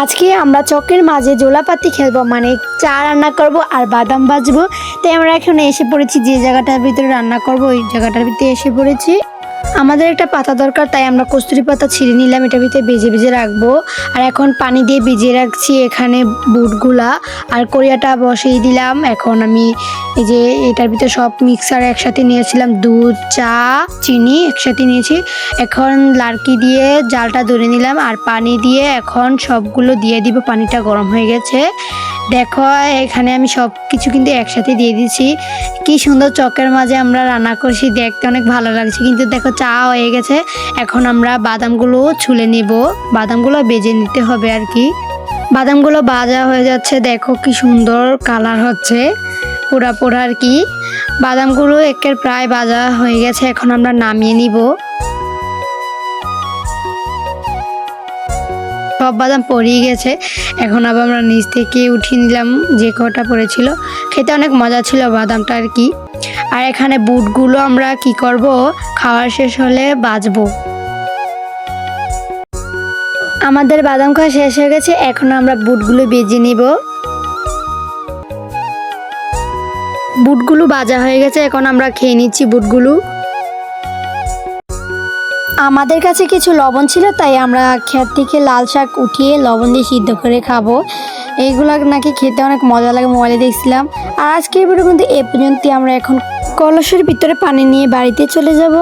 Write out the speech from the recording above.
আজকে আমরা চকের মাঝে জোলাপাতি খেলবো, মানে চা রান্না করব আর বাদাম ভাজবো। তাই আমরা এখানে এসে পড়েছি, যে জায়গাটার ভিতরে রান্না করব ওই জায়গাটার ভিতরে এসে পড়েছি। আমাদের একটা পাতা দরকার, তাই আমরা কস্তুরি পাতা ছিঁড়ে নিলাম, এটার ভিতরে ভেজে ভেজে রাখবো। আর এখন পানি দিয়ে ভিজিয়ে রাখছি এখানে বুটগুলা, আর কোরিয়াটা বসিয়ে দিলাম। এখন আমি এই যে এটার ভিতরে সব মিক্সার একসাথে নিয়েছিলাম, দুধ, চা, চিনি একসাথে নিয়েছি। এখন লাড়কি দিয়ে জালটা ধরে নিলাম আর পানি দিয়ে এখন সবগুলো দিয়ে দিব। পানিটা গরম হয়ে গেছে, দেখো এখানে আমি সব কিছু কিন্তু একসাথে দিয়ে দিয়েছি। কি সুন্দর চকের মাঝে আমরা রান্না করছি, দেখতে অনেক ভালো লাগছে। কিন্তু দেখো চা হয়ে গেছে, এখন আমরা বাদামগুলো ছুলে নিব, বাদামগুলো বেজে নিতে হবে আর কি। বাদামগুলো ভাজা হয়ে যাচ্ছে, দেখো কি সুন্দর কালার হচ্ছে, পোড়া পোড়া আর কি। বাদামগুলো একের প্রায় ভাজা হয়ে গেছে, এখন আমরা নামিয়ে নিব। সব বাদাম পড়িয়ে গেছে, এখন আবার আমরা নিচ থেকে উঠিয়ে নিলাম যে কটা পড়েছিল। খেতে অনেক মজা ছিল বাদামটা আর কি। আর এখানে বুটগুলো আমরা কি করব, খাওয়ার শেষ হলে ভাজবো। আমাদের বাদাম খাওয়া শেষ হয়ে গেছে, এখন আমরা বুটগুলো ভেজে নিব। বুটগুলো ভাজা হয়ে গেছে, এখন আমরা খেয়ে নিচ্ছি বুটগুলো। আমাদের কাছে কিছু লবণ ছিল, তাই আমরা ক্ষেত থেকে লাল শাক উঠিয়ে লবণ দিয়ে সিদ্ধ করে খাবো। এইগুলো নাকি খেতে অনেক মজা লাগে, মোবাইলে দেখছিলাম। আর আজকের ভিডিও কিন্তু এ পর্যন্ত। আমরা এখন কলসের ভিতরে পানি নিয়ে বাড়িতে চলে যাব।